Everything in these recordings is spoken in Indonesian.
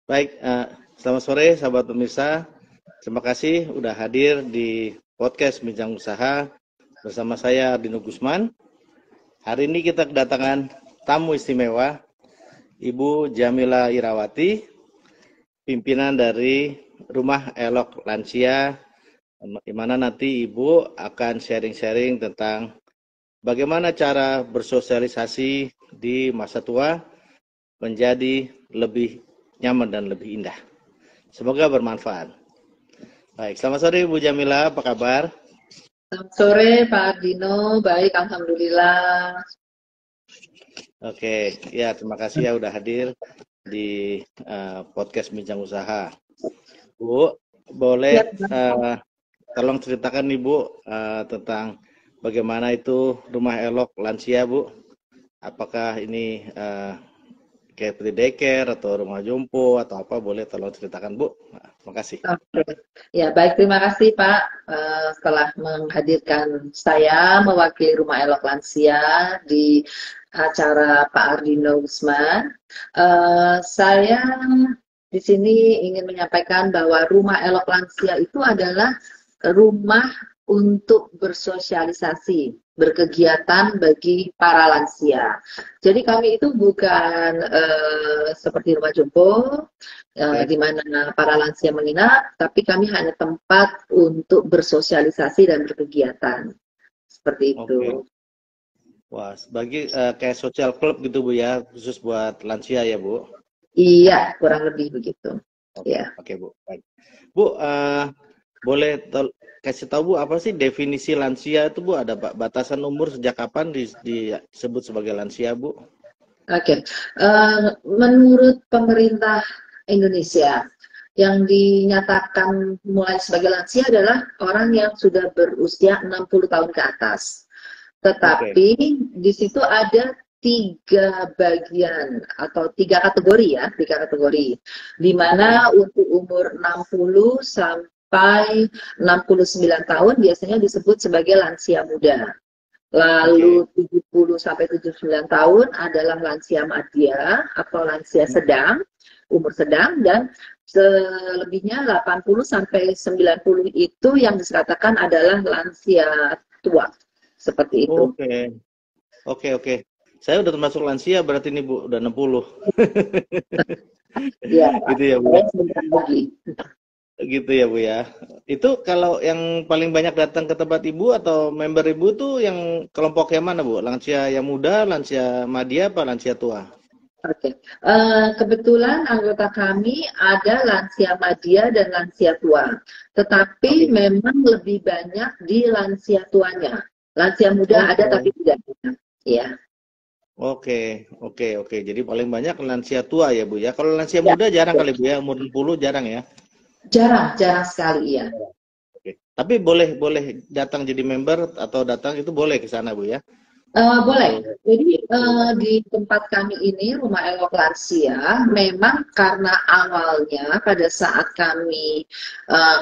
Baik, selamat sore sahabat pemirsa. Terima kasih udah hadir di podcast Bincang Usaha bersama saya Ardino Gusman. Hari ini kita kedatangan tamu istimewa, Ibu Jamila Irawati, pimpinan dari Rumah Elok Lansia, di mana nanti Ibu akan sharing-sharing tentang bagaimana cara bersosialisasi di masa tua menjadi lebih nyaman dan lebih indah. Semoga bermanfaat. Baik, selamat sore Bu Jamila, apa kabar? Selamat sore Pak Ardino, baik Alhamdulillah. Oke, ya terima kasih ya udah hadir di podcast Bincang Usaha. Bu, boleh Ya, tolong ceritakan nih Bu tentang bagaimana itu Rumah Elok Lansia Bu? Apakah ini kayak seperti daycare atau rumah jompo atau apa, boleh tolong ceritakan Bu? Nah, terima kasih. oke. Ya, baik, terima kasih Pak setelah menghadirkan saya mewakili Rumah Elok Lansia di acara Pak Ardino Gusman. Saya di sini ingin menyampaikan bahwa Rumah Elok Lansia itu adalah rumah untuk bersosialisasi, berkegiatan bagi para lansia. Jadi kami itu bukan seperti rumah jompo, Oke, di mana para lansia menginap, tapi kami hanya tempat untuk bersosialisasi dan berkegiatan. Seperti oke. itu. Wah, sebagai kayak social club gitu Bu ya, khusus buat lansia ya Bu? Iya, kurang lebih begitu. Oke, Ya. oke Bu. Baik. Bu, boleh kasih tahu Bu apa sih definisi lansia itu Bu? Ada batasan umur sejak kapan disebut sebagai lansia Bu? Oke. Menurut pemerintah Indonesia, yang dinyatakan mulai sebagai lansia adalah orang yang sudah berusia 60 tahun ke atas. Oke, Tetapi di situ ada tiga bagian atau tiga kategori ya, tiga kategori. Di oke, mana untuk umur 60 sampai 69 tahun biasanya disebut sebagai lansia muda. oke. Lalu 70 sampai 79 tahun adalah lansia madya atau lansia sedang, umur sedang, dan selebihnya 80 sampai 90 itu yang dikatakan adalah lansia tua. Seperti itu. Oke, oke, oke. Saya udah termasuk lansia berarti nih Bu, udah 60. Ya, Gitu ya Bu ya. saya sebentar lagi. Gitu ya Bu ya. Itu kalau yang paling banyak datang ke tempat Ibu atau member Ibu tuh yang kelompok yang mana Bu? Lansia yang muda, lansia madya, apa lansia tua? Oke. Kebetulan anggota kami ada lansia madya dan lansia tua. Tetapi Oke. memang lebih banyak di lansia tuanya. Lansia muda ada Oke. tapi tidak banyak. Ya. Oke, oke, oke. Jadi paling banyak lansia tua ya, Bu ya. Kalau lansia Ya. muda jarang kali, Bu ya. Umur 60 jarang ya. Jarang, jarang sekali ya. Oke. Tapi boleh boleh datang jadi member atau datang itu boleh ke sana, Bu ya. Boleh. Untuk Jadi iya. di tempat kami ini Rumah Elok Lansia memang karena awalnya pada saat kami eh,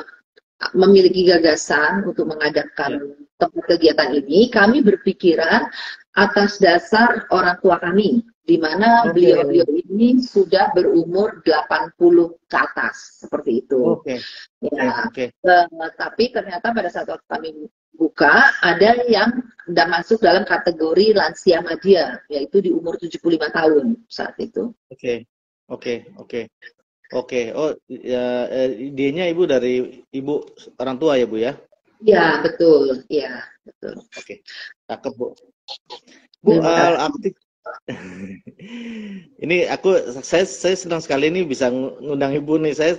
memiliki gagasan untuk Ya. mengadakan tempat kegiatan ini, kami berpikiran atas dasar orang tua kami, di mana Oke. beliau-beliau ini sudah berumur 80 ke atas, seperti itu. Oke. Oke, Ya, oke. tapi ternyata pada saat waktu kami buka, ada yang sudah masuk dalam kategori lansia madya, yaitu di umur 75 tahun saat itu. Oke. Oke, oke. Oke. Oh, ya, idenya Ibu dari Ibu orang tua ya, Bu ya. Ya, betul. Ya, betul. Oke. Cakep, Bu. Bu, Terima kasih. aktif. Ini saya senang sekali nih bisa ngundang Ibu nih. Saya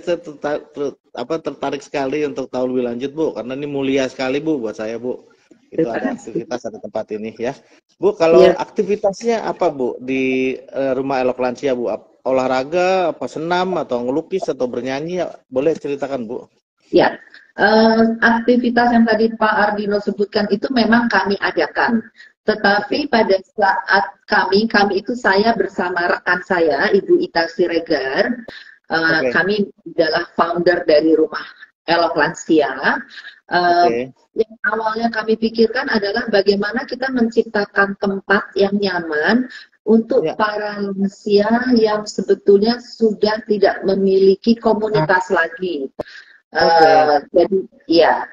tertarik sekali untuk tahu lebih lanjut Bu, karena ini mulia sekali Bu buat saya Bu. Itu Terima ada kasih. aktivitas ada tempat ini ya. Bu, kalau Ya, aktivitasnya apa Bu di Rumah Elok Lansia Bu? Olahraga, apa senam atau ngelukis atau bernyanyi? Boleh ceritakan Bu? ya. Aktivitas yang tadi Pak Ardino sebutkan itu memang kami adakan. Oke, Tetapi pada saat kami itu saya bersama rekan saya, Ibu Ita Siregar, oke, kami adalah founder dari Rumah Elok Lansia. Eh, oke, yang awalnya kami pikirkan adalah bagaimana kita menciptakan tempat yang nyaman untuk Ya. para lansia yang sebetulnya sudah tidak memiliki komunitas lagi. Jadi ya,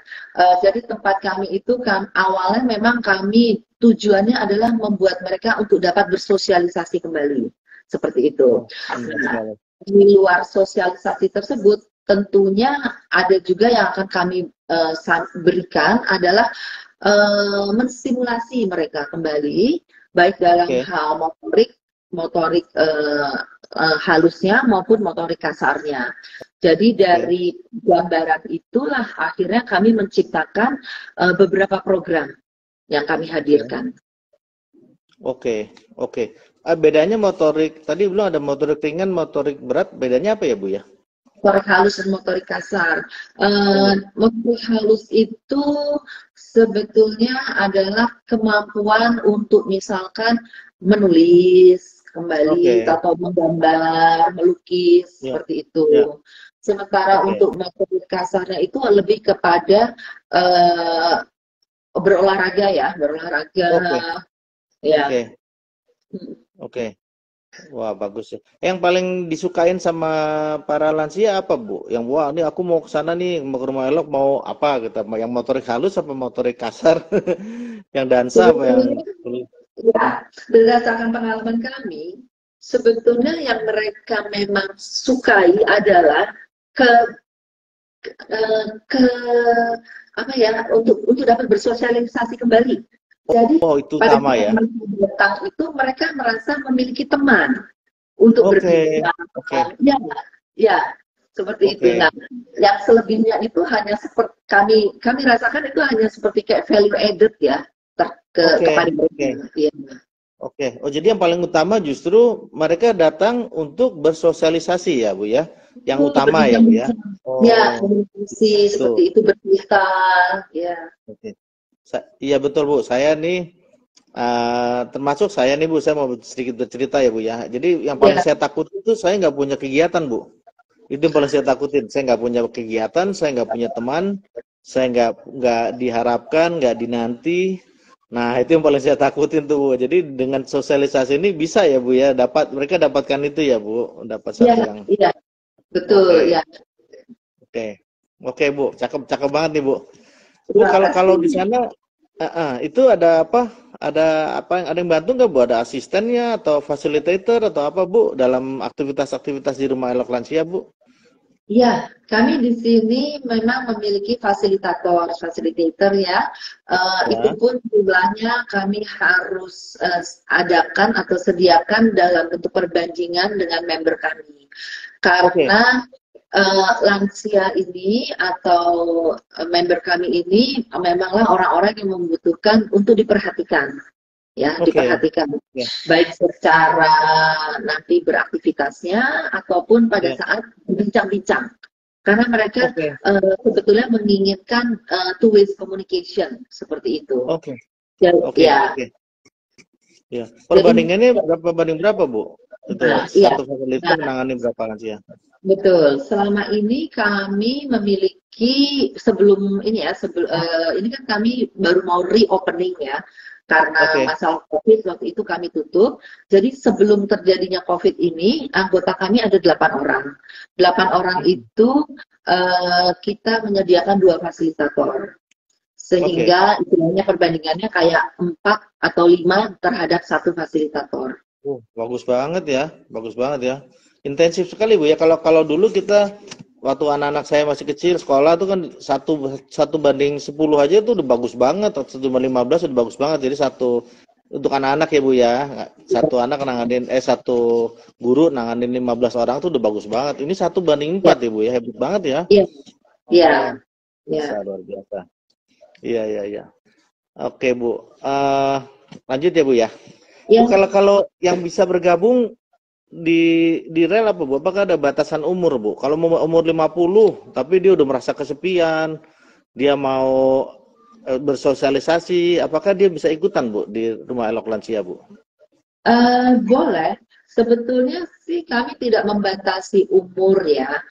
jadi tempat kami itu kan awalnya memang kami tujuannya adalah membuat mereka untuk dapat bersosialisasi kembali, seperti itu. Nah, di luar sosialisasi tersebut tentunya ada juga yang akan kami berikan adalah menstimulasi mereka kembali, baik dalam hal motorik halusnya maupun motorik kasarnya. Jadi dari gambaran itulah akhirnya kami menciptakan beberapa program yang kami hadirkan. Oke. Bedanya motorik, tadi belum ada motorik ringan, motorik berat, bedanya apa ya Bu ya? Motorik halus dan motorik kasar. Motorik halus itu sebetulnya adalah kemampuan untuk misalkan menulis kembali atau menggambar, melukis, seperti itu. Sementara untuk motorik kasarnya itu lebih kepada berolahraga ya, berolahraga. Oke. Wah, bagus ya. Yang paling disukain sama para lansia apa, Bu? Yang wah, ini aku mau ke sana nih, mau ke rumah elok, mau apa gitu? Yang motorik halus apa motorik kasar? Yang dansa apa yang ya, berdasarkan pengalaman kami, sebetulnya yang mereka memang sukai adalah apa ya, untuk dapat bersosialisasi kembali. Jadi itu pada sama ya. datang itu mereka merasa memiliki teman untuk berbincang. Ya, seperti itu. Nah, yang selebihnya itu hanya seperti kami rasakan itu hanya seperti kayak value added ya kepada mereka. Oh, jadi yang paling utama justru mereka datang untuk bersosialisasi ya, Bu ya. Yang utama ya, Bu ya. Ya, komunikasi seperti itu, bercerita, ya. Iya betul Bu, saya nih termasuk saya nih Bu, saya mau sedikit bercerita ya Bu ya. Jadi yang paling saya takut itu saya nggak punya kegiatan Bu. Itu yang paling saya takutin. Saya nggak punya kegiatan, saya nggak punya teman, saya nggak diharapkan, nggak dinanti. Nah itu yang paling saya takutin tuh Bu. Jadi dengan sosialisasi ini bisa ya Bu ya, mereka dapatkan itu ya Bu, dapat satu yang. Iya, betul ya. Oke Bu, cakep banget nih Bu. Bu, kalau di sana itu ada apa? Ada yang bantu nggak Bu? Ada asistennya atau facilitator atau apa Bu dalam aktivitas-aktivitas di rumah elok lansia Bu? Iya, kami di sini memang memiliki fasilitator ya. Itu pun jumlahnya kami harus adakan atau sediakan dalam bentuk perbandingan dengan member kami. Karena lansia ini atau member kami ini memanglah orang-orang yang membutuhkan untuk diperhatikan, ya, diperhatikan, baik secara nanti beraktivitasnya ataupun pada saat berbincang-bincang, karena mereka sebetulnya menginginkan two-way communication seperti itu. Perbandingannya berapa Bu? Itu satu fasilitas menangani berapa lansia? Betul. Selama ini kami memiliki ini kan kami baru mau reopening ya, karena masalah COVID waktu itu kami tutup. Jadi sebelum terjadinya COVID ini, anggota kami ada 8 orang. 8 orang itu kita menyediakan 2 fasilitator. Sehingga istilahnya perbandingannya kayak 4 atau 5 terhadap 1 fasilitator. Bagus banget ya. Intensif sekali Bu ya. Kalau dulu kita waktu anak-anak saya masih kecil sekolah tuh kan satu banding 10 aja tuh udah bagus banget, 1 banding 15 udah bagus banget. Jadi untuk anak-anak ya Bu ya, satu anak satu guru nanganin 15 orang tuh udah bagus banget. Ini 1 banding 4 ya Bu ya, hebat banget ya. Iya. Luar biasa. Iya. Oke Bu, lanjut ya Bu ya. Bu, kalau yang bisa bergabung di rel apa Bu? Apakah ada batasan umur Bu? Kalau mau umur 50 tapi dia udah merasa kesepian, dia mau bersosialisasi, apakah dia bisa ikutan Bu di rumah elok lansia Bu? Boleh. Sebetulnya sih kami tidak membatasi umur ya.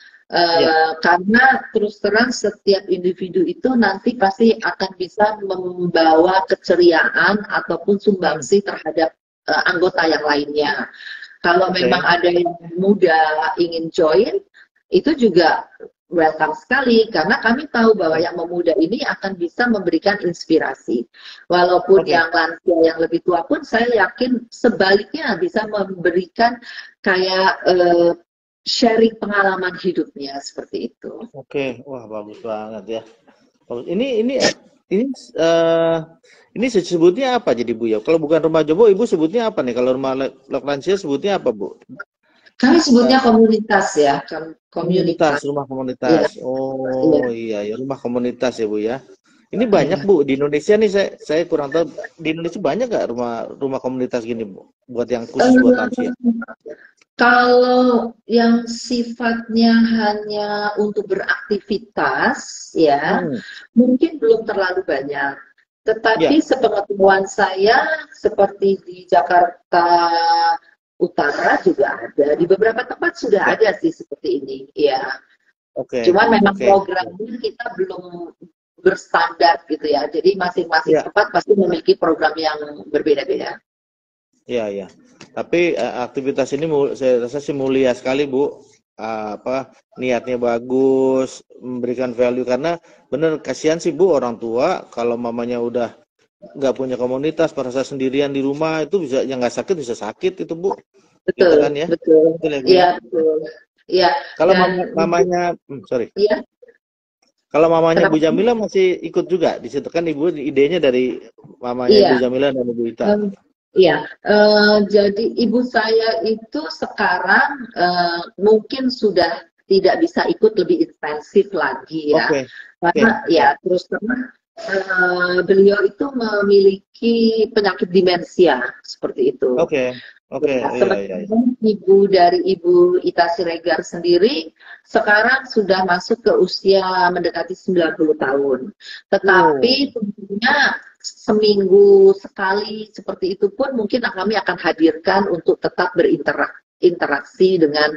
Karena terus terang setiap individu itu nanti pasti akan bisa membawa keceriaan ataupun sumbangsi terhadap anggota yang lainnya. Kalau Oke. memang ada yang muda ingin join, itu juga welcome sekali karena kami tahu bahwa yang memuda ini akan bisa memberikan inspirasi. Walaupun Oke. yang lansia yang lebih tua pun saya yakin sebaliknya bisa memberikan kayak sharing pengalaman hidupnya seperti itu. Oke. Wah, bagus banget ya. Bagus. Ini eh ini sebutnya apa jadi Bu ya? Kalau bukan rumah Jobo, Ibu sebutnya apa nih? Kalau rumah lansia sebutnya apa, Bu? Kami sebutnya Eh, komunitas ya, Komunitas, komunitas. rumah Ya, komunitas. ya. Oh iya ya, rumah komunitas ya Bu ya. Ini banyak Ya. Bu di Indonesia nih, saya kurang tahu di Indonesia banyak nggak rumah rumah komunitas gini Bu, buat yang khusus buat lansia. Kalau yang sifatnya hanya untuk beraktivitas, ya, Hmm, mungkin belum terlalu banyak. ya, Tetapi sepengetahuan saya, seperti di Jakarta Utara juga ada. Di beberapa tempat sudah ya. ada sih seperti ini. Ya, Oke, cuman memang oke. programnya kita belum berstandar gitu ya. Jadi masing-masing Ya, tempat pasti memiliki program yang berbeda-beda. ya, ya. Tapi aktivitas ini saya rasa sih mulia sekali Bu. Apa niatnya bagus, memberikan value karena bener kasihan sih Bu orang tua kalau mamanya udah nggak punya komunitas, merasa sendirian di rumah itu bisa yang nggak sakit bisa sakit itu Bu, gitu kan Betul, ya? betul. Betul ya Bu ya? Iya, betul. Iya, Kalau dan mamanya, sorry, iya, kalau mamanya Bu kenapa? Jamila masih ikut juga di situ kan Ibu idenya dari mamanya Ibu Iya, Jamila dan Ibu Ita. em, iya. Jadi ibu saya itu sekarang mungkin sudah tidak bisa ikut lebih intensif lagi ya, Oke, oke, karena oke, ya terus terang beliau itu memiliki penyakit demensia seperti itu. oke, oke, Ya, iya, iya, iya. sementara ibu dari Ibu Ita Siregar sendiri sekarang sudah masuk ke usia mendekati 90 tahun. Tetapi Oh, tentunya seminggu sekali seperti itu pun mungkin kami akan hadirkan untuk tetap berinteraksi dengan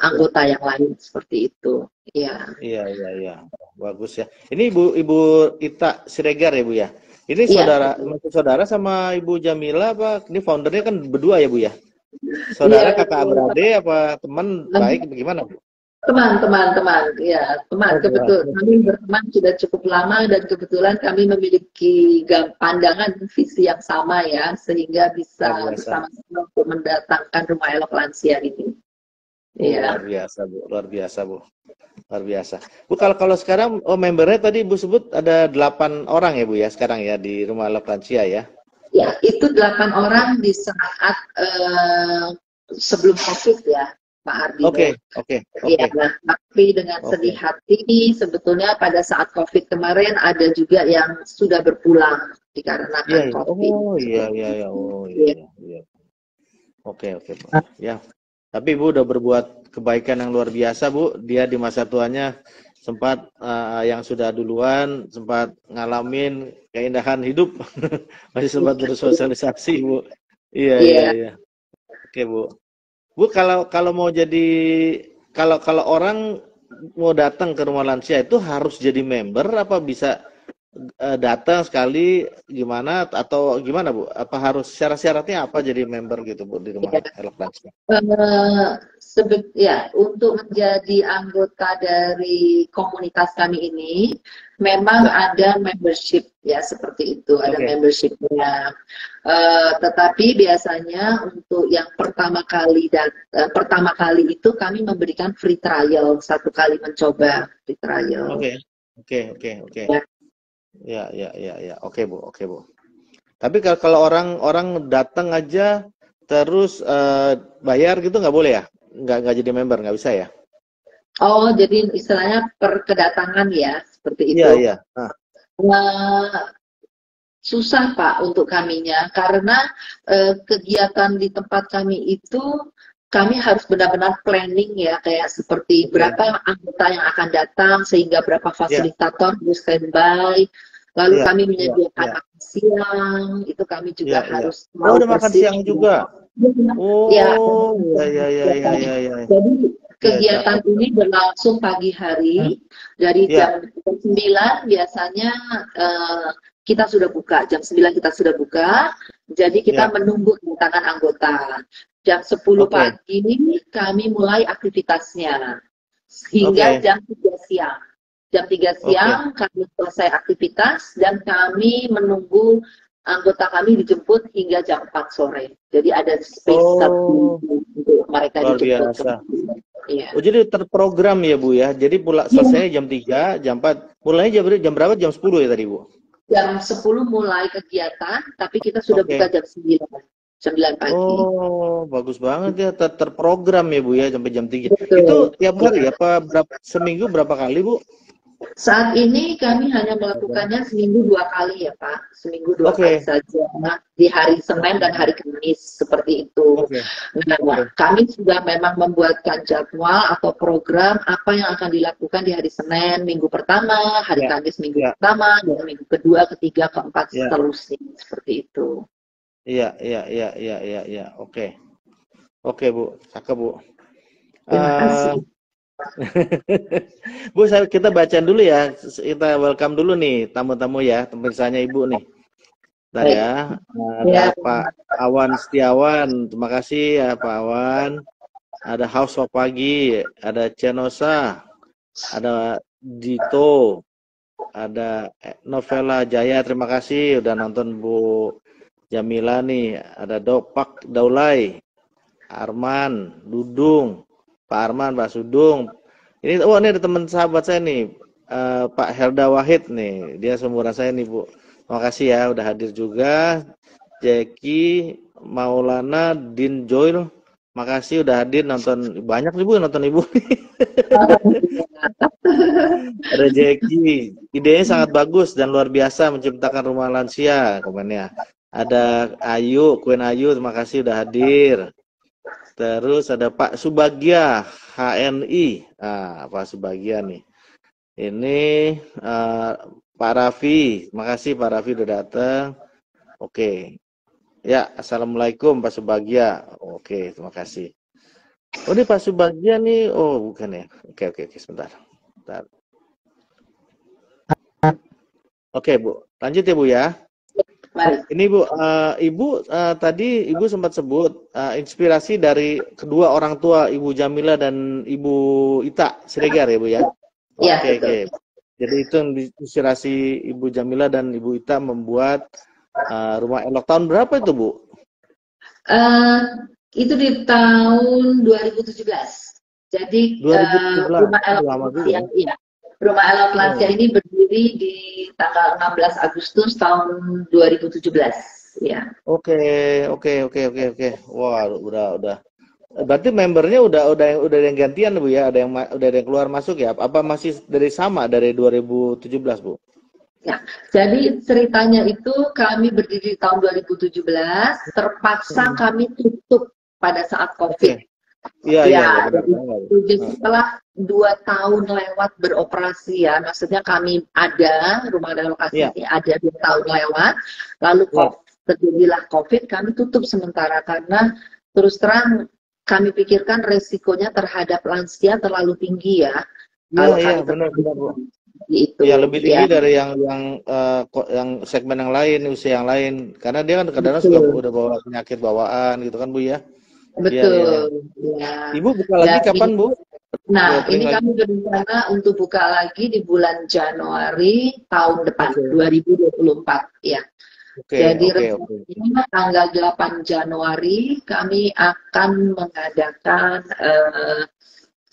anggota yang lain seperti itu. Ya, iya, iya, iya. Bagus ya. Ini Ibu Ita Siregar ya Bu ya. Ini iya, saudara, masih saudara sama Ibu Jamila apa? Ini foundernya kan berdua ya Bu ya? iya Saudara kakak betul. beradik apa teman baik bagaimana Bu? Teman-teman, ya teman. Oh, teman. Kebetulan kami berteman sudah cukup lama dan kebetulan kami memiliki pandangan visi yang sama ya, sehingga Luar bisa biasa. bersama-sama untuk mendatangkan rumah elok lansia ini. Oh, luar Ya, biasa Bu, luar biasa Bu. Luar biasa. Bu kalau sekarang membernya tadi Ibu sebut ada 8 orang ya Bu ya sekarang ya di Rumah Elok Lansia ya. ya itu 8 orang di saat sebelum COVID ya, Pak Oke, Ardino. oke, Iya, oke. nah, tapi dengan sedih Oke. hati sebetulnya pada saat COVID kemarin ada juga yang sudah berpulang Iya, dikarenakan iya. COVID. Oh, iya, iya, iya. Oh, iya, Iya. iya, iya. Oke, oke, Bu. Ya. Tapi Ibu udah berbuat kebaikan yang luar biasa, Bu. Dia di masa tuanya sempat yang sudah duluan sempat ngalamin keindahan hidup. Masih sempat bersosialisasi, Bu. Iya, iya, Iya. iya. Oke, Bu. Bu kalau mau jadi kalau orang mau datang ke rumah lansia itu harus jadi member apa bisa datang sekali gimana atau gimana Bu? Apa harus syarat-syaratnya apa jadi member gitu Bu di rumah Ya, elok lansia? ya, untuk menjadi anggota dari komunitas kami ini, memang Ya, ada membership ya seperti itu, ada oke. membershipnya. Tetapi biasanya untuk yang pertama kali itu kami memberikan free trial, 1 kali mencoba free trial. Oke. Oke, oke, oke. Ya. Ya, ya, ya, ya. Oke, Bu. Oke, Bu. Tapi kalau orang datang aja terus bayar gitu nggak boleh ya? Nggak jadi member, nggak bisa ya? Oh, jadi istilahnya per kedatangan ya, seperti Iya, itu. iya. Nah, Nah, susah Pak untuk kaminya karena kegiatan di tempat kami itu kami harus benar-benar planning ya kayak seperti oke. berapa anggota yang akan datang sehingga berapa Ya, fasilitator harus standby lalu ya, kami ya, menyediakan ya, makan siang itu kami ya, juga ya. harus Oh, tahu udah makan persis siang juga. ya. Oh, ya, ya, ya, ya, ya, ya. Jadi Ya, kegiatan cakep. ini berlangsung pagi hari dari Ya, jam 9 biasanya kita sudah buka, jam 9 kita sudah buka, jadi kita Ya. menunggu kedatangan anggota. Jam 10 Oke. pagi kami mulai aktivitasnya hingga Oke. jam 3 siang. Jam 3 Oke. siang kami selesai aktivitas dan kami menunggu anggota kami dijemput hingga jam 4 sore. Jadi ada space Oh, untuk mereka luar dijemput. biasa. Iya. Oh, jadi terprogram ya, Bu ya. Jadi pula Ya, selesai jam 3, jam 4. Mulainya jam berapa? Jam 10 ya tadi, Bu? jam 10 mulai kegiatan, tapi kita sudah buka Oke. jam 9 pagi. Oh, bagus banget ya. Terprogram ya, Bu ya, sampai jam 3. Itu Betul. tiap hari apa seminggu berapa kali, Bu? Saat ini kami hanya melakukannya seminggu 2 kali ya Pak, seminggu 2 kali Oke. saja, di hari Senin dan hari Kamis seperti itu. Oke. Nah, Oke. kami sudah memang membuatkan jadwal atau program apa yang akan dilakukan di hari Senin minggu pertama, hari Ya. Kamis minggu Ya. pertama, dan minggu kedua, ketiga, keempat Ya. seterusnya seperti itu. Iya, iya, iya, iya, iya, iya. Oke. Oke, Bu. Cakep, Bu. Terima Eh, kasih. Bu, kita bacaan dulu ya. Kita welcome dulu nih tamu-tamu ya, pemirsanya Ibu nih. Bentar Baik. ya. Ya, Ada Pak Awan Setiawan. Terima kasih ya Pak Awan. Ada House of Pagi, ada Cenosa, ada Dito, ada Novela Jaya. Terima kasih udah nonton Bu Jamila nih. Ada Dopak Daulay, Arman, Dudung, Pak Arman, Pak Sudung. Ini ada teman sahabat saya nih, Pak Helda Wahid nih. Dia seumuran saya nih, Bu. Terima kasih ya udah hadir juga. Jackie, Maulana, Din Joil. Makasih udah hadir nonton. Banyak nih, Bu, nonton Ibu. Ada Jackie. Idenya sangat bagus dan luar biasa menciptakan rumah lansia, komennya. Ada Ayu, Queen Ayu, terima kasih udah hadir. Terus ada Pak Subagia HNI. Pak Subagia nih. Ini Pak Raffi. Makasih Pak Raffi udah datang. Oke. Ya, Assalamualaikum Pak Subagia. Oke, terima kasih. Oh, ini Pak Subagia nih. Oh, bukan ya. Oke, sebentar. Oke, Bu. Lanjut ya, Bu ya. Mari. Ini Bu, Ibu tadi Ibu sempat sebut inspirasi dari kedua orang tua Ibu Jamila dan Ibu Ita Siregar ya Bu ya. Ya, Oke. Jadi itu yang inspirasi Ibu Jamila dan Ibu Ita membuat Rumah Elok. Tahun berapa itu Bu? Itu di tahun 2017. Jadi 2017. Rumah Elok Lama juga. Lansia, iya. Rumah Elok Lansia ini berdiri di tanggal 16 Agustus tahun 2017. Ya. Oke. Wah, udah. Berarti membernya udah yang gantian Bu ya, udah yang keluar masuk ya. Apa masih sama dari 2017 Bu? Ya, jadi ceritanya itu kami berdiri di tahun 2017, terpaksa kami tutup pada saat COVID. Iya, benar. Jadi setelah 2 tahun lewat beroperasi ya, maksudnya kami ada, rumah relokasi ini ada 2 tahun lewat, lalu terjadilah COVID, kami tutup sementara karena terus terang kami pikirkan resikonya terhadap lansia terlalu tinggi ya. Iya, benar Bu. Itu. Ya lebih tinggi dari yang segmen yang lain, usia yang lain, karena dia kan kadang-kadang suka udah bawa penyakit bawaan gitu kan Bu ya. Betul. Ya. Ibu buka lagi kapan Bu? Nah, ini kami berencana untuk buka lagi di bulan Januari tahun depan, 2024 ya. Jadi rencananya tanggal 8 Januari kami akan mengadakan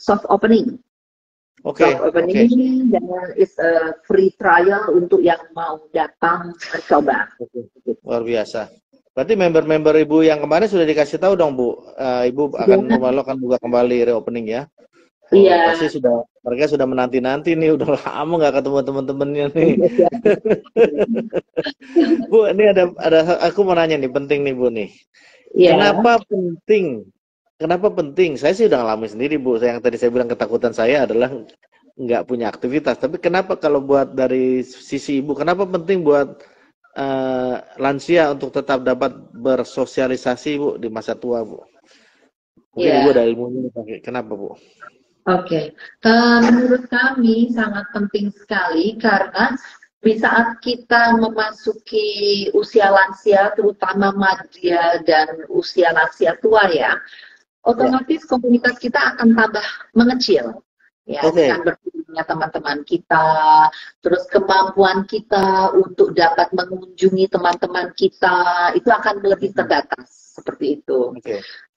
soft opening. Soft opening dan is a free trial untuk yang mau datang mencoba. Luar biasa. Berarti member-member Ibu yang kemarin sudah dikasih tahu dong Bu, Ibu akan Rumah Elok kan buka kembali reopening ya? Iya. Pasti mereka sudah menanti-nanti nih, udah lama nggak ketemu teman-temannya nih. Bu, ini ada aku mau nanya nih, penting nih Bu nih. Kenapa penting? Saya sih udah ngalamin sendiri Bu. Yang tadi saya bilang ketakutan saya adalah nggak punya aktivitas. Tapi kenapa kalau buat dari sisi Ibu, kenapa penting buat lansia untuk tetap dapat bersosialisasi Bu di masa tua Bu? Mungkin Ibu ada ilmunya. Kenapa Bu? Menurut kami sangat penting sekali karena di saat kita memasuki usia lansia, terutama madya dan usia lansia tua ya, otomatis komunitas kita akan tambah mengecil. Ya, dengan berkurangnya teman-teman kita, terus kemampuan kita untuk dapat mengunjungi teman-teman kita itu akan lebih terbatas seperti itu.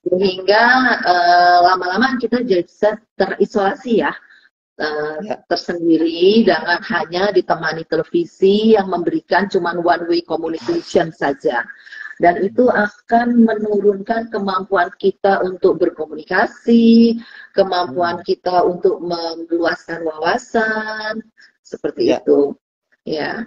Sehingga lama-lama kita jadi terisolasi ya, tersendiri dengan hanya ditemani televisi yang memberikan cuma one way communication saja. Dan itu akan menurunkan kemampuan kita untuk berkomunikasi, kemampuan kita untuk meluaskan wawasan, seperti itu. Ya.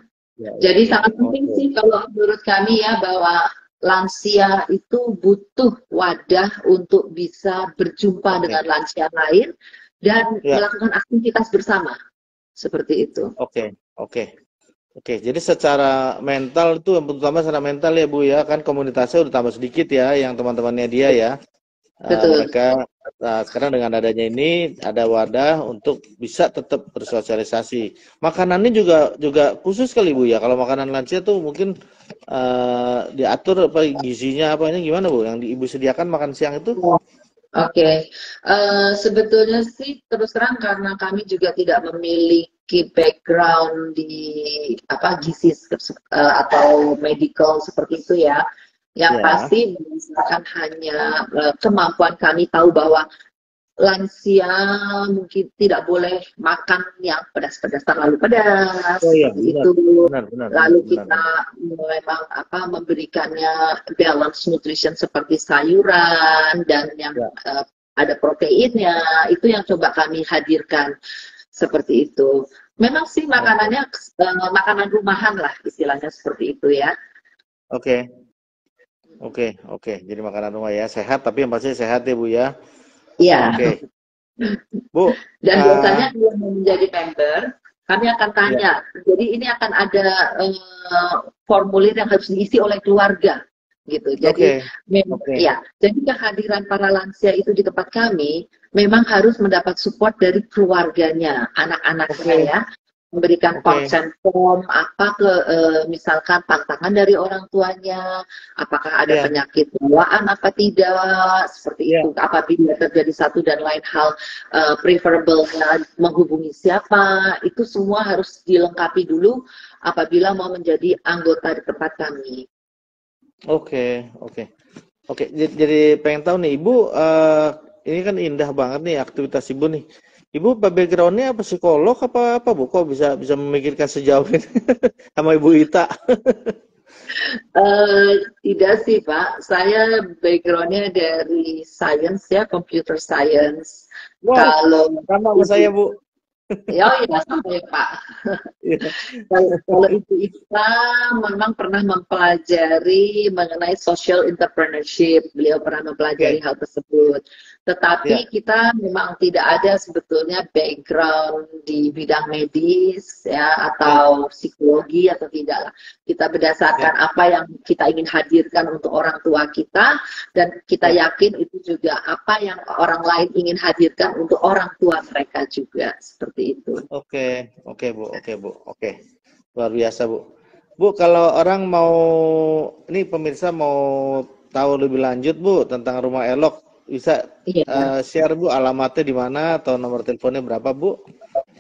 Jadi sangat penting sih kalau menurut kami ya, bahwa lansia itu butuh wadah untuk bisa berjumpa dengan lansia lain dan melakukan aktivitas bersama, seperti itu. Oke, jadi secara mental itu, terutama secara mental ya Bu ya, kan komunitasnya udah tambah sedikit ya, yang teman-temannya dia ya. Betul. Mereka sekarang dengan adanya ini ada wadah untuk bisa tetap bersosialisasi. Makanannya juga khusus kali Bu ya. Kalau makanan lansia tuh mungkin diatur apa gizinya apa ini gimana Bu? Yang Ibu sediakan makan siang itu? Sebetulnya sih terus terang karena kami juga tidak memiliki background di gizi atau medical seperti itu ya. Yang pasti berdasarkan hanya kemampuan kami tahu bahwa lansia mungkin tidak boleh makan yang pedas-pedas, terlalu pedas, lalu kita memang memberikannya balance nutrition seperti sayuran dan yang ada proteinnya, itu yang coba kami hadirkan seperti itu. Memang sih makanannya makanan rumahan lah istilahnya seperti itu ya. Oke. Jadi makanan rumah ya, sehat, tapi yang pasti sehat ya Bu ya. Iya. Bu. Dan biasanya dia menjadi member, kami akan tanya. Jadi ini akan ada formulir yang harus diisi oleh keluarga, gitu. Jadi jadi kehadiran para lansia itu di tempat kami memang harus mendapat support dari keluarganya, anak-anaknya ya. Memberikan consent form misalkan tantangan dari orang tuanya, apakah ada penyakit bawaan apa tidak, seperti itu. Apabila terjadi satu dan lain hal, preferable-nya menghubungi siapa, itu semua harus dilengkapi dulu apabila mau menjadi anggota di tempat kami. Oke. Jadi pengen tahu nih Ibu, ini kan indah banget nih aktivitas Ibu nih. Ibu background-nya apa, psikolog apa Bu? Kok bisa memikirkan sejauh ini sama Ibu Ita? Tidak sih Pak, saya background-nya dari science ya, computer science. Wow, sama saya Bu. Ya sama ya Pak. Kalau Ibu Ita memang pernah mempelajari mengenai social entrepreneurship, beliau pernah mempelajari hal tersebut. Tetapi kita memang tidak ada sebetulnya background di bidang medis ya atau psikologi atau tidak. Kita berdasarkan apa yang kita ingin hadirkan untuk orang tua kita, dan kita yakin itu juga apa yang orang lain ingin hadirkan untuk orang tua mereka juga, seperti itu. Oke Bu. Luar biasa Bu. Bu, kalau orang mau, ini pemirsa mau tahu lebih lanjut Bu tentang Rumah Elok, bisa share Bu alamatnya di mana atau nomor teleponnya berapa Bu?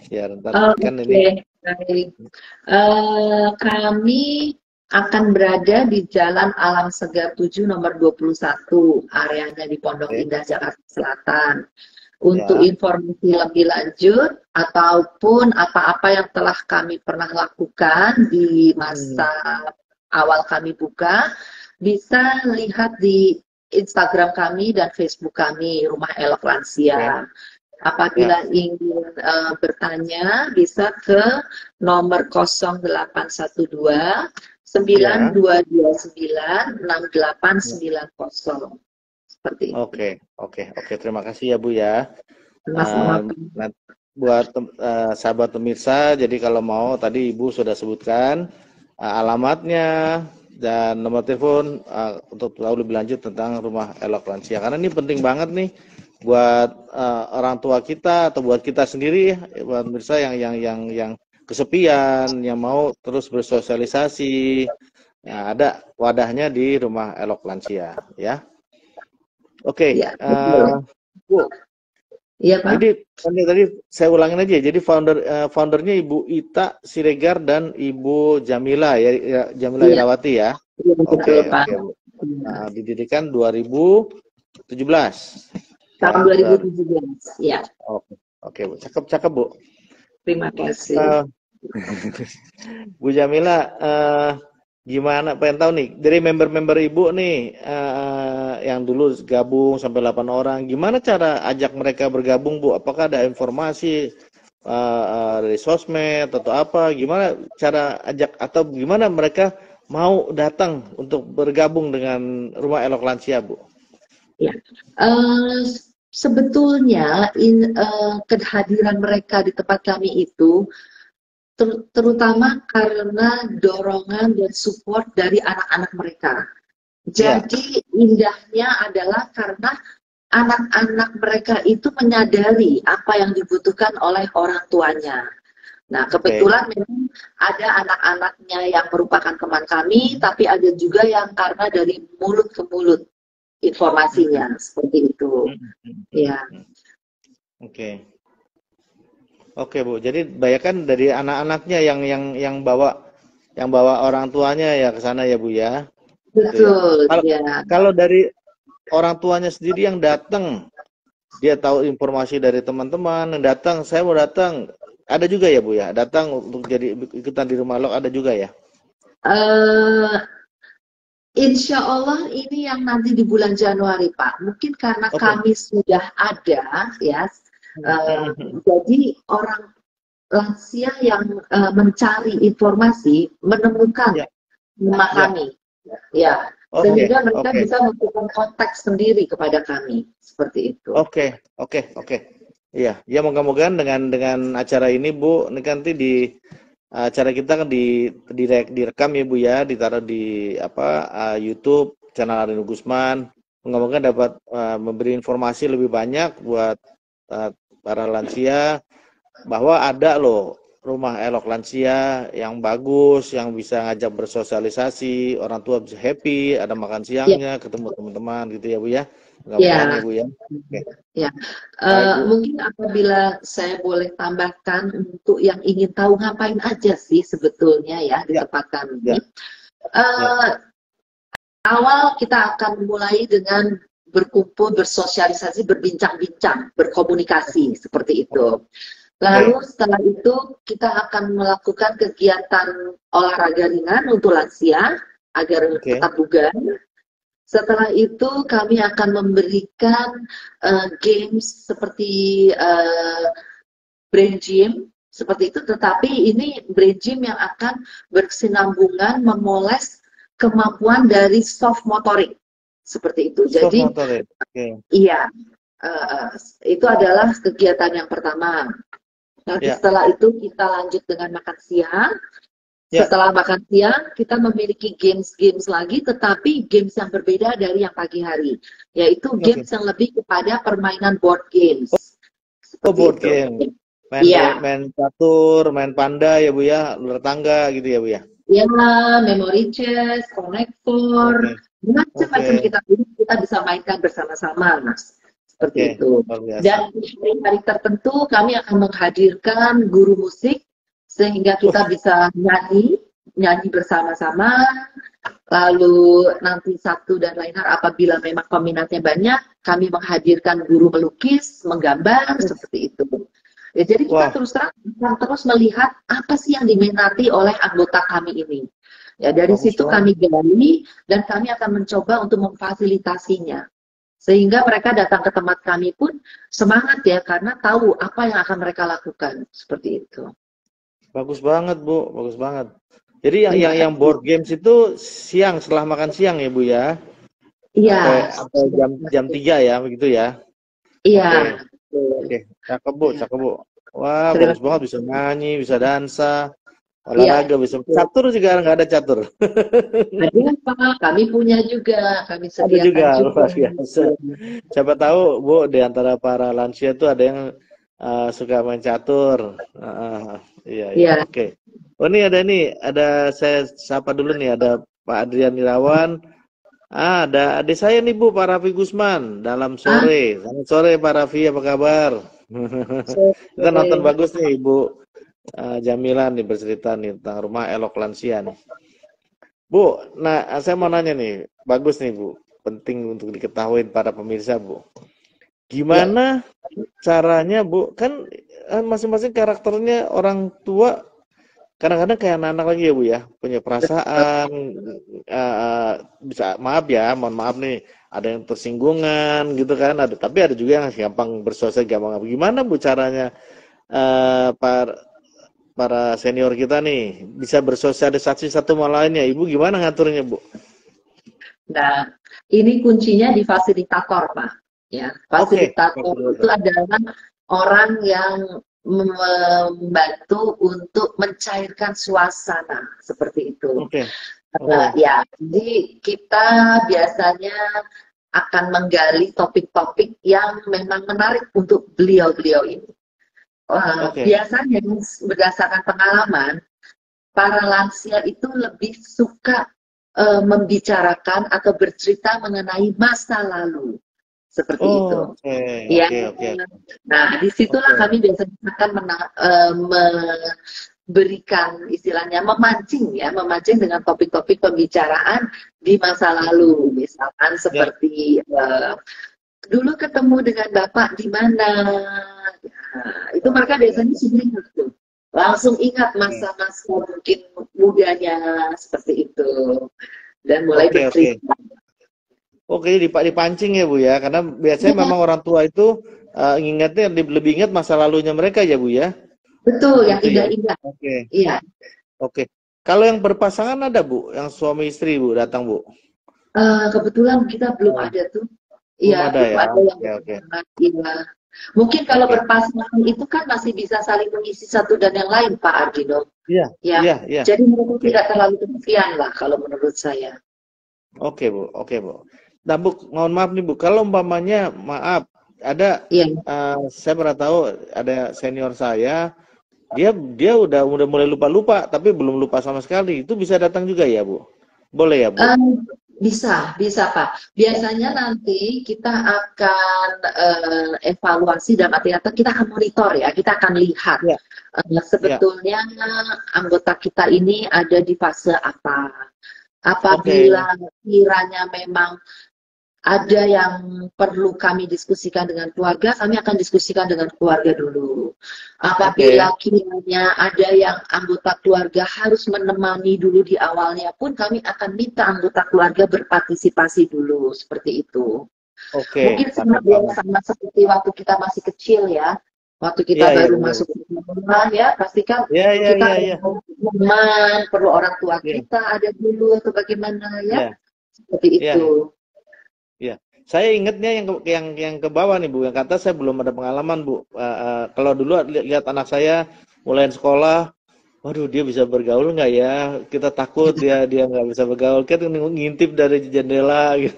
Ya, ini. Kami akan berada di Jalan Alam Segar 7 nomor 21, areanya di Pondok Indah, Jakarta Selatan. Untuk informasi lebih lanjut ataupun apa-apa yang telah kami pernah lakukan di masa awal kami buka, bisa lihat di Instagram kami dan Facebook kami, Rumah Elok Lansia. Apabila ingin bertanya, bisa ke nomor 0812 9229 6890. Seperti itu. Oke. Terima kasih ya Bu ya. Buat sahabat pemirsa, jadi kalau mau tadi Ibu sudah sebutkan alamatnya dan nomor telepon untuk tahu lebih lanjut tentang Rumah Elok Lansia. Karena ini penting banget nih buat orang tua kita atau buat kita sendiri, buat pemirsa yang kesepian, yang mau terus bersosialisasi, ya ada wadahnya di Rumah Elok Lansia, ya. Oke, Ya, betul. Bu. Iya, Pak. Jadi tadi saya ulangin aja. Jadi foundernya Ibu Ita Siregar dan Ibu Jamila ya, Jamila Iya, Irawati ya. iya, betul, Oke, Pak. oke. Nah, didirikan 2017. Tahun Ya, 2017. Ya, oke, oke, Bu. Cakep Bu. terima kasih. Eh, Bu Jamila, gimana? Pengen tahu nih dari member-member Ibu nih yang dulu gabung sampai 8 orang, gimana cara ajak mereka bergabung, Bu? Apakah ada informasi dari sosmed atau apa? Gimana cara ajak atau gimana mereka mau datang untuk bergabung dengan Rumah Elok Lansia, Bu? Ya, sebetulnya kehadiran mereka di tempat kami itu terutama karena dorongan dan support dari anak-anak mereka. Jadi indahnya adalah karena anak-anak mereka itu menyadari apa yang dibutuhkan oleh orang tuanya. Nah, kebetulan memang ada anak-anaknya yang merupakan teman kami, tapi ada juga yang karena dari mulut ke mulut informasinya seperti itu. Ya. Oke. Oke, Bu. Jadi bayangkan dari anak-anaknya yang bawa orang tuanya ya ke sana ya, Bu ya. Betul, Kalau, ya. kalau dari orang tuanya sendiri yang datang, dia tahu informasi dari teman-teman yang datang, saya mau datang, ada juga ya, Bu ya. Datang untuk jadi ikutan di Rumah Elok ada juga ya. Insya Allah ini yang nanti di bulan Januari, Pak. Mungkin karena kami sudah ada, ya. Jadi orang lansia yang mencari informasi menemukan nama kami, ya. Sehingga mereka bisa memberikan konteks sendiri kepada kami, seperti itu. Oke. Iya, ya moga-moga dengan acara ini, Bu, ini nanti di acara kita kan direkam ya, Bu ya, ditaruh di YouTube channel Arino Gusman. Moga-moga dapat memberi informasi lebih banyak buat para lansia bahwa ada loh Rumah Elok Lansia yang bagus, yang bisa ngajak bersosialisasi, orang tua bisa happy, ada makan siangnya, ketemu teman-teman gitu ya, Bu ya. Ya, Bu ya. Ya. Mungkin apabila saya boleh tambahkan untuk yang ingin tahu ngapain aja sih sebetulnya ya di tempat kami. Awal kita akan mulai dengan berkumpul, bersosialisasi, berbincang-bincang, berkomunikasi seperti itu. Lalu setelah itu kita akan melakukan kegiatan olahraga ringan untuk lansia agar tetap bugar. Setelah itu kami akan memberikan games seperti brain gym seperti itu, tetapi ini brain gym yang akan berkesinambungan memoles kemampuan dari soft motorik seperti itu. Jadi iya, itu adalah kegiatan yang pertama. Nanti setelah itu kita lanjut dengan makan siang. Setelah makan siang, kita memiliki games-games lagi, tetapi games yang berbeda dari yang pagi hari. Yaitu games yang lebih kepada permainan board games. Board game. Main catur, main panda ya, Bu ya, ular tangga gitu ya, Bu ya. Ya, memory chess, connector, macam-macam kita bisa mainkan bersama-sama, Mas. Seperti itu. Dan di hari-hari tertentu kami akan menghadirkan guru musik sehingga kita bisa nyanyi bersama-sama. Lalu nanti Sabtu dan lain hal apabila memang peminatnya banyak, kami menghadirkan guru melukis, menggambar seperti itu. Ya, jadi kita terus melihat apa sih yang diminati oleh anggota kami ini. Ya, dari situ kami gali dan kami akan mencoba untuk memfasilitasinya. Sehingga mereka datang ke tempat kami pun semangat ya, karena tahu apa yang akan mereka lakukan. Seperti itu. Bagus banget, Bu. Bagus banget. Jadi yang board games itu siang, setelah makan siang ya, Bu ya? Iya. Sampai jam 3 ya, begitu ya? Iya. Oke. Cakep, Bu. Wah, bagus banget. Bisa nyanyi, bisa dansa. Olahraga bisa. Catur juga nggak ada catur. Ada Pak, kami punya juga, kami sediakan juga. Luar biasa. Siapa tahu Bu di antara para lansia itu ada yang suka main catur. Iya, iya, Iya. oke. Oh, ini ada nih, ada saya sapa dulu nih, ada Pak Adrian Irawan. Ada adik saya nih Bu, Pak Raffi Gusman, dalam Ah, sore. Selamat sore Pak Raffi, apa kabar? Kita nonton sore. bagus nih Ibu Jamilan nih bercerita nih tentang rumah elok lansia nih. Bu, nah saya mau nanya nih, bagus nih Bu, penting untuk diketahui para pemirsa Bu. Ya. Gimana caranya Bu? Kan masing-masing karakternya orang tua kadang-kadang kayak anak-anak lagi ya Bu ya, punya perasaan, bisa maaf ya, mohon maaf nih, ada yang tersinggungan gitu kan, tapi ada juga yang gampang bersosial, gampang apa. Gimana Bu caranya para senior kita nih bisa bersosialisasi satu sama lainnya? Ibu gimana ngaturnya Bu? Nah, ini kuncinya di fasilitator, Pak. Ya, Oke, fasilitator itu betul. adalah orang yang membantu untuk mencairkan suasana seperti itu. Oke. Oh, Ya, jadi kita biasanya akan menggali topik-topik yang memang menarik untuk beliau-beliau ini. oke. Biasanya berdasarkan pengalaman, para lansia itu lebih suka membicarakan atau bercerita mengenai masa lalu seperti Oh, itu. oke, Ya, oke, oke, nah disitulah oke. kami biasanya akan memberikan istilahnya memancing ya, memancing dengan topik-topik pembicaraan di masa Mm-mm. lalu, misalkan Ya, seperti dulu ketemu dengan bapak di mana. Nah, itu mereka oke, biasanya sering gitu. Langsung ingat oke, masa-masa mungkin mudanya seperti itu dan mulai oke, oke. bercerita. Oke, dipancing ya Bu ya, karena biasanya Ya, memang orang tua itu ingatnya lebih ingat masa lalunya mereka ya Bu ya, betul yang gitu ya. indah-indah. Oke, Iya. oke. Kalau yang berpasangan ada Bu, yang suami istri Bu datang Bu. Kebetulan kita belum Oh, ada tuh. belum Iya, ada belum ya. ada yang Oke, oke, berpasangan. Iya. Mungkin kalau oke. berpasangan itu kan masih bisa saling mengisi satu dan yang lain, Pak Ardino. Iya, Ya, iya, iya. jadi mereka Oke, tidak terlalu kesepian lah kalau menurut saya. oke Bu, oke Bu. Nah Bu, mohon maaf nih Bu, kalau umpamanya maaf ada Iya. saya pernah tahu ada senior saya. Dia udah mulai lupa-lupa, tapi belum lupa sama sekali. Itu bisa datang juga ya, Bu? Boleh ya, Bu? Bisa, bisa Pak. Biasanya nanti kita akan evaluasi dalam arti kata kita akan monitor ya, kita akan lihat Ya, ya. sebetulnya anggota kita ini ada di fase apa. Oke, Apabila kiranya memang ada yang perlu kami diskusikan dengan keluarga, kami akan diskusikan dengan keluarga dulu. oke, Apabila kiranya ada yang anggota keluarga harus menemani dulu di awalnya pun, kami akan minta anggota keluarga berpartisipasi dulu, seperti itu. oke. Mungkin Cakep banget. sama seperti waktu kita masih kecil ya, waktu Iya, kita iya, baru benar. masuk ke rumah ya, pastikan Iya, iya, kita iya, ada iya. teman, perlu orang tua Iya, kita ada dulu atau bagaimana ya, iya, seperti iya, iya. itu. Iya. Saya ingatnya yang ke bawah nih, Bu. Yang kata saya belum ada pengalaman, Bu. Kalau dulu lihat anak saya mulai sekolah, waduh dia bisa bergaul nggak ya? Kita takut dia nggak bisa bergaul. Kita ngintip dari jendela gitu.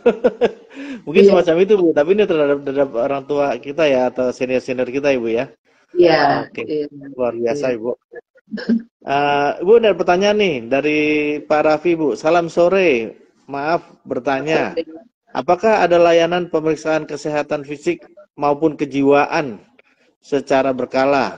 Mungkin Iya, semacam itu Bu, tapi ini terhadap orang tua kita ya atau senior-senior kita Ibu ya. iya, Oke, iya, luar biasa iya. Ibu. Ibu ada pertanyaan nih dari Pak Raffi Bu. Salam sore, maaf bertanya, apakah ada layanan pemeriksaan kesehatan fisik maupun kejiwaan secara berkala?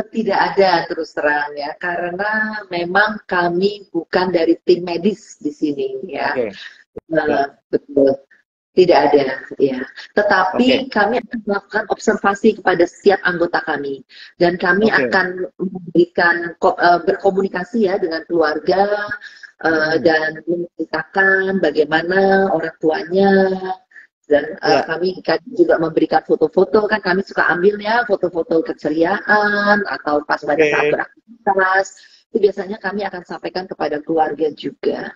Tidak ada terus terang ya, karena memang kami bukan dari tim medis di sini ya. Oke, oke, Betul, tidak ada ya. oke, Tetapi kami akan melakukan observasi kepada setiap anggota kami dan kami oke. akan memberikan berkomunikasi ya dengan keluarga Mm-mm. dan menceritakan bagaimana orang tuanya dan Ya, kami juga memberikan foto-foto kan kami suka ambil ya foto-foto keceriaan atau pas pada saat oke, beraktivitas itu biasanya kami akan sampaikan kepada keluarga juga.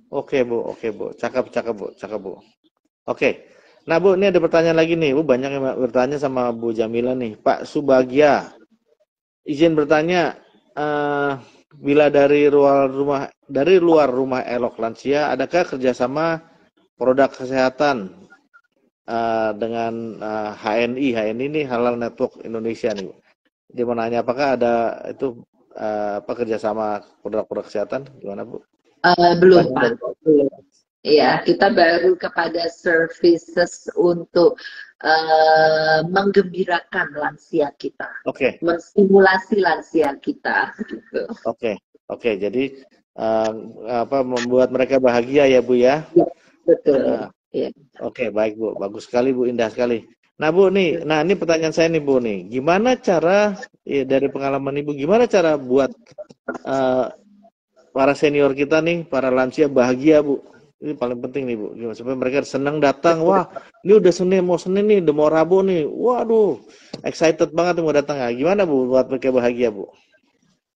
oke Bu, cakep, cakep Bu, cakep Bu. Oke, nah Bu, ini ada pertanyaan lagi nih, Bu banyak yang bertanya sama Bu Jamila nih, Pak Subagia, izin bertanya, bila dari luar rumah Elok Lansia, adakah kerjasama produk kesehatan dengan HNI ini Halal Network Indonesia nih, Bu. Dia mau nanya apakah ada itu apa kerjasama produk-produk kesehatan gimana, Bu? Belum, Pertanyaan Pak. dari Pak. Belum. Ya, kita baru kepada services untuk menggembirakan lansia kita, Oke, menstimulasi lansia kita, gitu. oke, oke. Jadi membuat mereka bahagia ya, Bu ya. Ya, betul. Nah, Ya. oke, baik, Bu. Bagus sekali, Bu. Indah sekali. Nah, Bu, ini pertanyaan saya nih, Bu nih. Gimana cara dari pengalaman Ibu, gimana cara buat eh, para senior kita nih, para lansia bahagia, Bu? Ini paling penting nih, Bu. Gimana supaya mereka senang datang. Wah, ini udah Senin, mau Senin nih, udah mau Rabu nih. Waduh, excited banget mau datang. Nah, gimana, Bu, buat mereka bahagia, Bu?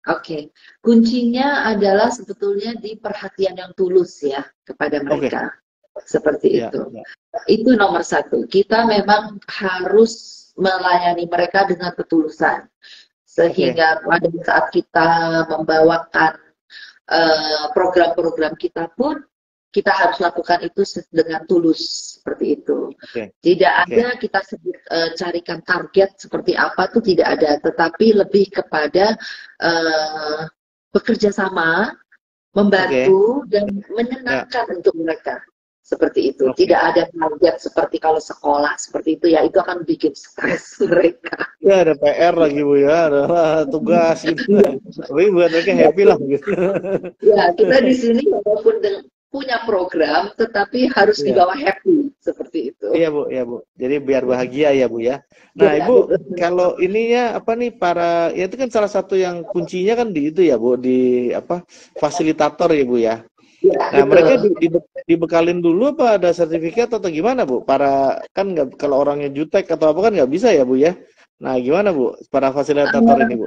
Oke, kuncinya adalah sebetulnya di perhatian yang tulus ya kepada Oke, mereka. Seperti ya, itu. ya. Itu nomor satu. Kita memang harus melayani mereka dengan ketulusan. Sehingga pada saat kita membawakan program-program kita pun, kita harus lakukan itu dengan tulus. Seperti itu. Oke, Tidak oke, ada kita sebut carikan target seperti apa tuh tidak ada. Tetapi lebih kepada bekerja sama, membantu, dan ya, menyenangkan untuk mereka. Seperti itu. oke. Tidak ada target seperti kalau sekolah seperti itu ya, itu akan bikin stres mereka. Ya ada PR lagi, Bu ya, ada tugas gitu. Tapi buat mereka happy lah gitu. Ya, kita di sini walaupun punya program, tetapi harus Iya, dibawa happy seperti itu. iya, Bu, ya, Bu. Jadi biar bahagia ya, Bu ya. Nah, Ya, Ibu, kalau ininya apa nih para ya itu kan salah satu yang kuncinya kan di itu ya, Bu, di apa? Fasilitator ya, Bu ya. ya, Nah, mereka betul. dibekalin dulu apa ada sertifikat atau gimana, Bu? Para kan nggak kalau orangnya jutek atau apa kan nggak bisa ya, Bu ya. Nah, gimana, Bu? Para fasilitator ini, Bu?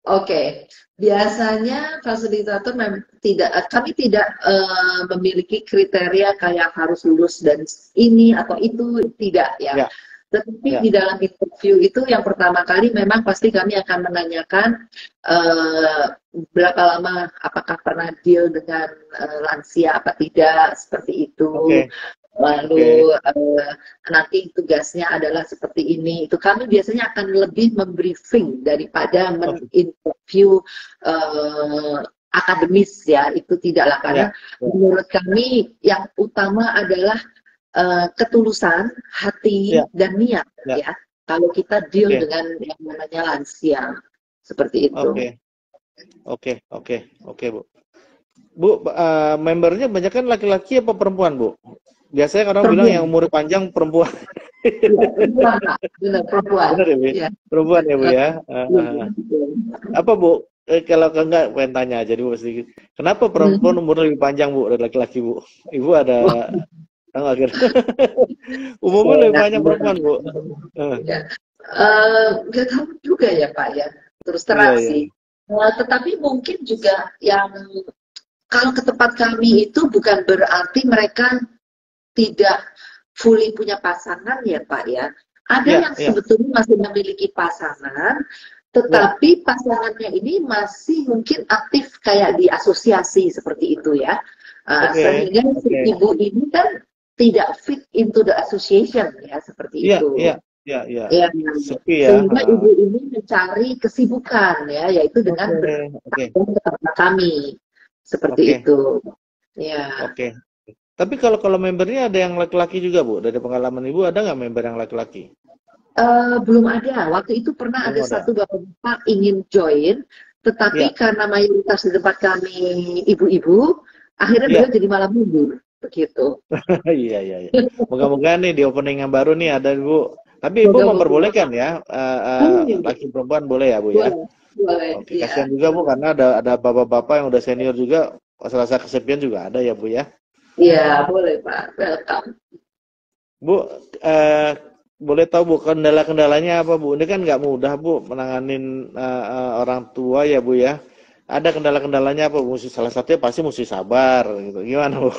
Oke, biasanya fasilitator kami tidak memiliki kriteria kayak harus lulus dan ini atau itu, tidak ya. Ya, Tetapi ya. di dalam interview itu yang pertama kali memang pasti kami akan menanyakan berapa lama, apakah pernah deal dengan lansia apa tidak, seperti itu. Oke, Lalu oke, nanti tugasnya adalah seperti ini. Itu kami biasanya akan lebih membriefing daripada oke. meninterview akademis ya. Itu tidaklah, karena Ya, ya, menurut kami yang utama adalah ketulusan hati ya, dan niat ya. ya. Kalau kita deal Oke, dengan yang namanya lansia seperti itu. oke, oke, oke, oke, Bu. Bu, membernya banyak kan laki-laki apa perempuan, Bu? Biasanya orang bilang yang Perempuan, umur panjang perempuan. ya, perempuan, Pak. Benar, perempuan. Benar ya, Bu? Ya, Perempuan ya, Bu ya. iya, betul. Apa, Bu? Kalau enggak pengen tanya aja Bu sedikit. Kenapa perempuan umur lebih panjang, Bu, dari laki-laki, Bu? Ibu ada tahu nggak kira? Umumnya lebih Nah, banyak perempuan, Bu. ya. Nggak tahu juga ya Pak ya, terus Iya, terang iya. sih. Tetapi mungkin juga yang kalau ke tempat kami itu bukan berarti mereka tidak fully punya pasangan ya Pak ya. Ada Iya, yang iya. sebetulnya masih memiliki pasangan, Iya. tetapi pasangannya ini masih mungkin aktif kayak di asosiasi seperti itu ya. Oke, Sehingga si oke. ibu ini kan tidak fit into the association ya, seperti Iya, itu. iya, iya, iya. Ya, Sepi ya. sehingga ibu ini mencari kesibukan ya, yaitu dengan Oke, oke, bertanya ke tempat kami seperti oke, itu. Ya, oke. Tapi kalau membernya ada yang laki-laki juga, Bu. Dari pengalaman Ibu ada nggak member yang laki-laki? belum ada. Waktu itu pernah ada Belum ada. satu bapak ingin join, tetapi Iya, karena mayoritas di tempat kami ibu-ibu, akhirnya iya. beliau jadi malah mundur begitu. Iya, iya, iya. Moga-moga nih di opening yang baru nih ada Bu. Tapi Ibu Moga-moga. memperbolehkan ya, laki perempuan boleh ya, Bu ya. Boleh, boleh, Oke, ya. kasihan juga Bu karena ada bapak-bapak yang udah senior juga, rasa kesepian juga ada ya, Bu ya. Iya, boleh Pak. Welcome. Bu, boleh tahu Bu kendala-kendalanya apa, Bu? Ini kan nggak mudah, Bu, menanganin orang tua ya, Bu ya. Ada kendala-kendalanya apa, Bu? Salah satunya pasti mesti sabar gitu. Gimana, Bu?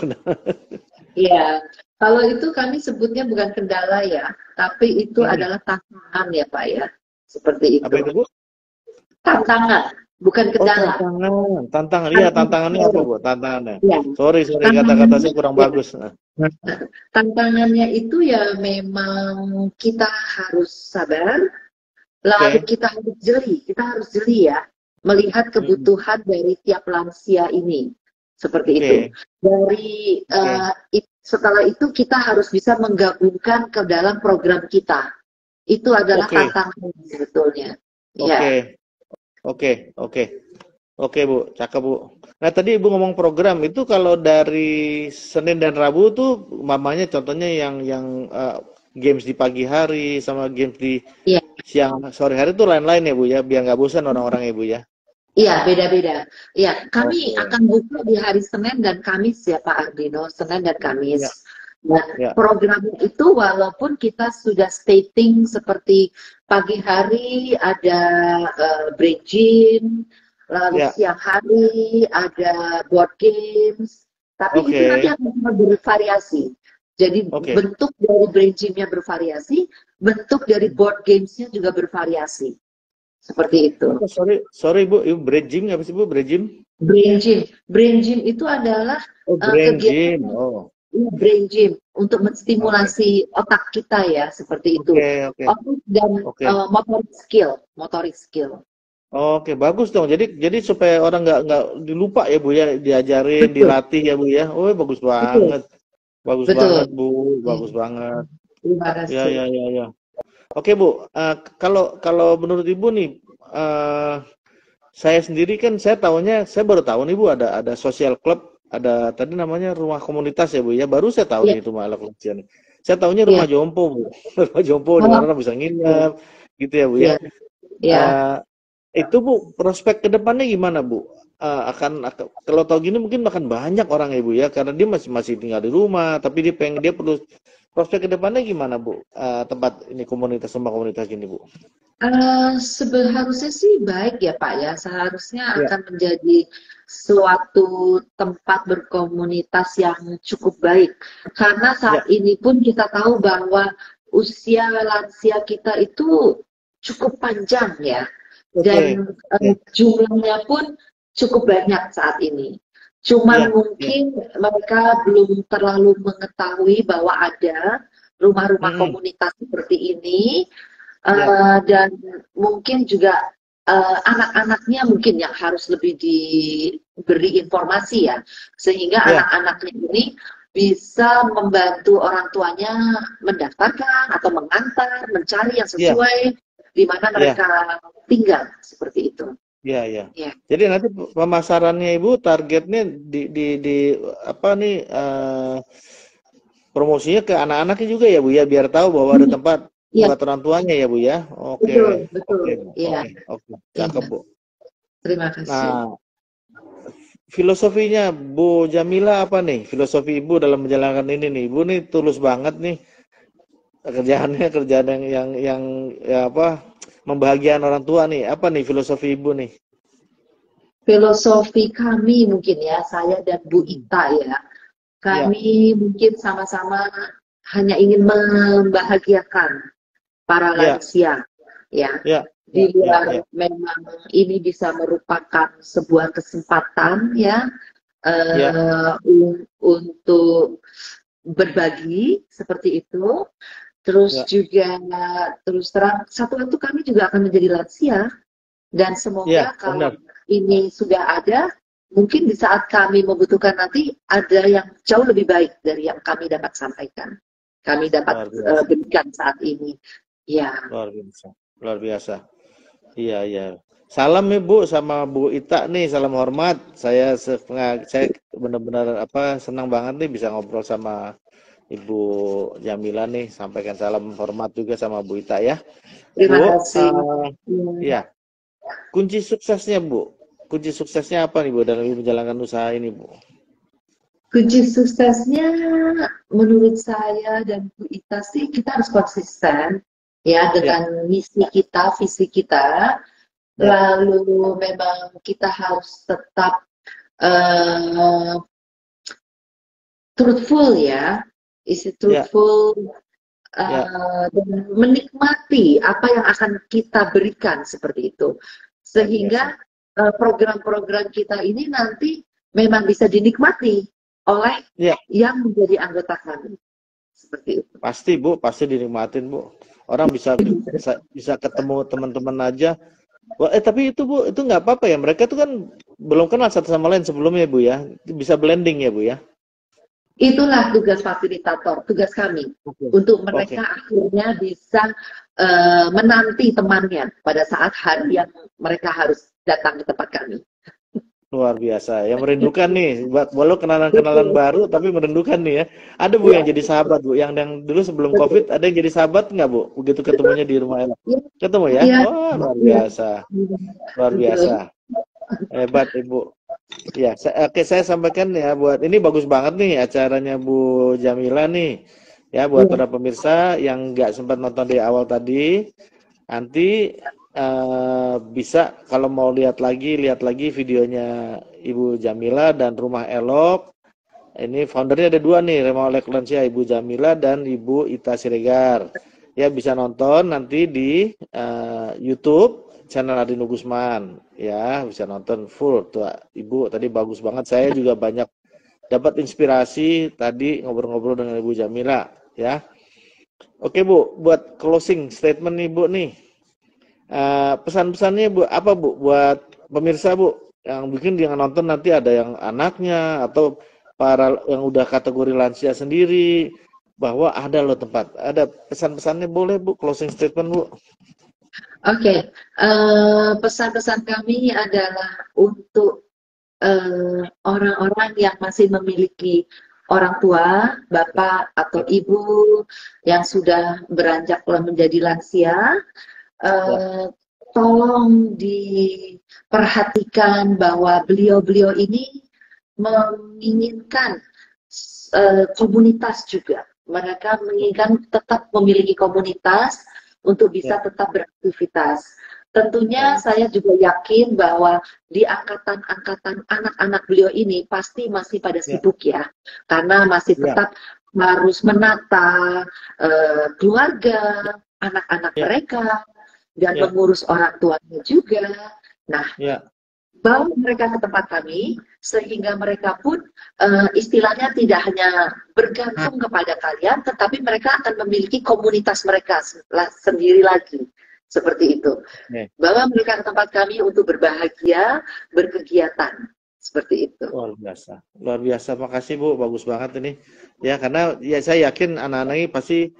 Iya, kalau itu kami sebutnya bukan kendala ya, tapi itu Hmm. adalah tantangan ya Pak ya, seperti Apa itu, itu. Bu? Tantangan, bukan Oh, kendala. tantangan. Tantangan. Iya, tantangannya apa, Bu? Tantangannya. Ya, Sorry, kata-kata tantangannya saya kurang ya. bagus. Tantangannya itu ya memang kita harus sabar, lalu Oke. kita harus jeli ya, melihat Mm-mm. kebutuhan dari tiap lansia ini, seperti itu. Oke. Dari Oke. setelah itu kita harus bisa menggabungkan ke dalam program kita. Itu adalah Oke. tantangan sebetulnya. Ya, Oke. Oke. Oke. Oke, Bu. Cakep, Bu. Nah, tadi Ibu ngomong program itu kalau dari Senin dan Rabu tuh mamanya contohnya yang games di pagi hari sama games di iya, siang sore hari itu lain-lain ya, Bu ya, biar nggak bosan orang-orang ya, Bu ya. iya beda-beda. Iya, kami Oke. akan buka di hari Senin dan Kamis ya Pak Ardino, Senin dan Kamis. Ya, Nah, ya, program itu walaupun kita sudah stating seperti pagi hari ada break gym, lalu ya. siang hari ada board games, tapi itu nanti Oke. akan bervariasi. Jadi Oke. bentuk dari break gymnya bervariasi, bentuk dari board gamesnya juga bervariasi. Seperti itu. Apa sorry, sorry Bu, Ibu bridging apa sih Bu, bridging? Brain gym. Brain gym itu adalah Oh, brain kegiatan gym. Oh, brain gym untuk oke. menstimulasi otak kita ya, seperti itu. Oke, oke. Otak dan Oke. motorik skill, motorik skill. Oke, bagus dong. Jadi supaya orang nggak dilupa ya Bu ya, diajarin, Betul, dilatih ya Bu ya. Oh, bagus betul, banget. Bagus betul. banget Bu, Ya, bagus banget. terima Ya, kasih. ya, ya, ya. Oke Bu, kalau kalau menurut Ibu nih, eh saya sendiri kan saya tahunya, saya baru tahu nih Bu ada social club, ada tadi namanya rumah komunitas ya Bu ya. Baru saya tahu Iya, nih itu malah Kelungsian. Saya tahunya iya. rumah jompo Bu. Rumah jompo di mana Oh, orang bisa iya, nginep gitu ya Bu ya. iya, iya. Eh, itu Bu, prospek ke depannya gimana Bu? Kalau tahu gini mungkin makan banyak orang ya Bu ya, karena dia masih masih tinggal di rumah, tapi dia perlu prospek ke depannya gimana Bu? Tempat ini komunitas rumah komunitas gini Bu. Seharusnya sih baik ya Pak ya. Seharusnya Ya, akan menjadi suatu tempat berkomunitas yang cukup baik. Karena saat ya, ini pun kita tahu bahwa usia lansia kita itu cukup panjang ya. Dan oke, oke, jumlahnya pun cukup banyak saat ini. Cuman ya, ya, mungkin mereka belum terlalu mengetahui bahwa ada rumah-rumah mm-mm, komunitas seperti ini. ya, Dan mungkin juga anak-anaknya mungkin yang harus lebih diberi informasi ya, sehingga ya, anak-anaknya ini bisa membantu orang tuanya mendaftarkan atau mengantar, mencari yang ya, sesuai di mana ya, mereka tinggal, seperti itu. ya, ya. Ya, Jadi nanti pemasarannya Ibu targetnya di apa nih promosinya ke anak-anaknya juga ya Bu ya, biar tahu bahwa ada tempat iya, buat orang tuanya ya Bu ya. betul, Oke, betul. oke, Iya, oke, oke, cakep iya. Bu. Terima kasih. Nah, filosofinya Bu Jamila apa nih? Filosofi Ibu dalam menjalankan ini nih. Ibu nih tulus banget nih kerjaannya, kerjaan yang ya apa membahagiakan orang tua nih. Apa nih filosofi Ibu nih? Filosofi kami mungkin ya, saya dan Bu Hmm. Ita ya. Ya, Kami mungkin sama-sama hanya ingin membahagiakan para ya, lansia, ya. ya, ya, Di ya, ya, luar memang ini bisa merupakan sebuah kesempatan ya ya, untuk berbagi seperti itu. Terus ya, juga terus terang satu waktu kami juga akan menjadi lansia dan ya, semoga kalau benar. ini sudah ada, mungkin di saat kami membutuhkan nanti ada yang jauh lebih baik dari yang kami dapat sampaikan, kami dapat Luar biasa, berikan saat ini. Ya, luar biasa, luar biasa. Iya, iya. Salam ya Bu sama Bu Ita nih, salam hormat. Saya benar-benar apa senang banget nih bisa ngobrol sama Ibu Jamila nih. Sampaikan salam hormat juga sama Bu Ita ya. terima Bu, kasih. Ya. ya, kunci suksesnya Bu. Kunci suksesnya apa nih Bu dalam menjalankan usaha ini Bu? Kunci suksesnya menurut saya dan Bu Ita sih kita harus konsisten ya Ya, dengan misi kita, visi kita. ya, Lalu memang kita harus tetap uh, truthful ya, isi ya, truthful ya, dan menikmati apa yang akan kita berikan seperti itu. luar biasa. Sehingga program-program kita ini nanti memang bisa dinikmati oleh Ya, yang menjadi anggota kami. Seperti itu. pasti Bu, pasti dinikmatin Bu. Orang bisa ketemu teman-teman aja. Wah, tapi itu Bu, itu nggak apa-apa ya. Mereka tuh kan belum kenal satu sama lain sebelumnya Bu ya. Bisa blending ya Bu ya. Itulah tugas fasilitator, tugas kami Oke. untuk Oke. mereka akhirnya bisa menanti temannya pada saat hari yang mereka harus datang ke tempat kami. Luar biasa. Yang merindukan nih, walau kenalan-kenalan Betul. baru tapi merindukan nih ya. Ada Bu yang Ya, jadi sahabat Bu, yang dulu sebelum betul. Covid ada yang jadi sahabat nggak Bu? Begitu ketemunya di rumah Ella. Ya, Ketemu ya? ya, Oh, luar ya. biasa. Luar Betul. biasa. Hebat Ibu. Ya, oke, saya sampaikan ya buat ini bagus banget nih acaranya Bu Jamila nih. Ya, buat Ya. para pemirsa yang nggak sempat nonton di awal tadi, nanti bisa kalau mau lihat lagi videonya Ibu Jamila dan Rumah Elok. Ini foundernya ada dua nih, Rumah Elok Lansia, Ibu Jamila dan Ibu Ita Siregar. Ya, bisa nonton nanti di YouTube channel Ardino Gusman. Ya, bisa nonton full tuh Ibu. Tadi bagus banget. Saya juga banyak dapat inspirasi tadi ngobrol-ngobrol dengan Ibu Jamila. Ya, oke Bu, buat closing statement nih Bu nih. Pesan-pesannya Bu apa Bu buat pemirsa Bu yang mungkin yang nonton nanti ada yang anaknya atau para yang udah kategori lansia sendiri bahwa ada loh tempat. Ada pesan-pesannya boleh Bu, closing statement Bu. Oke, pesan-pesan kami adalah untuk orang-orang yang masih memiliki orang tua, bapak atau ibu yang sudah beranjak menjadi lansia, tolong diperhatikan bahwa beliau-beliau ini menginginkan komunitas juga. Mereka menginginkan tetap memiliki komunitas untuk bisa tetap beraktivitas. Tentunya saya juga yakin bahwa di angkatan-angkatan anak-anak beliau ini pasti masih pada sibuk ya, karena masih tetap harus menata keluarga, anak-anak mereka, dan mengurus orang tuanya juga. Nah, bawa mereka ke tempat kami, sehingga mereka pun istilahnya tidak hanya bergantung kepada kalian, tetapi mereka akan memiliki komunitas mereka sendiri lagi. Seperti itu. Bawa mereka ke tempat kami untuk berbahagia, berkegiatan. Seperti itu. Luar biasa. Luar biasa. Makasih Bu, bagus banget ini. Ya, karena ya saya yakin anak-anak ini pasti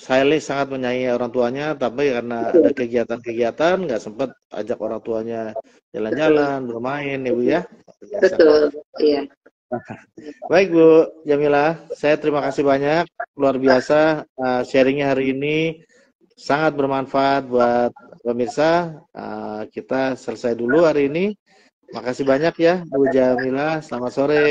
sangat menyayangi orang tuanya, tapi karena ada kegiatan-kegiatan nggak sempat ajak orang tuanya jalan-jalan, bermain, ya Bu ya. Betul, iya. Baik Bu Jamila, saya terima kasih banyak, luar biasa sharingnya hari ini, sangat bermanfaat buat pemirsa. Kita selesai dulu hari ini. Makasih banyak ya Bu Jamila, selamat sore.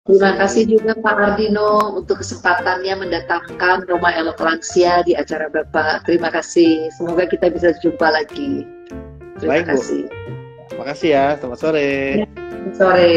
Terima kasih juga Pak Ardino untuk kesempatannya mendatangkan Rumah Elok Lansia di acara Bapak. Terima kasih. Semoga kita bisa jumpa lagi. Terima kasih. Terima kasih ya. Selamat sore. Selamat sore.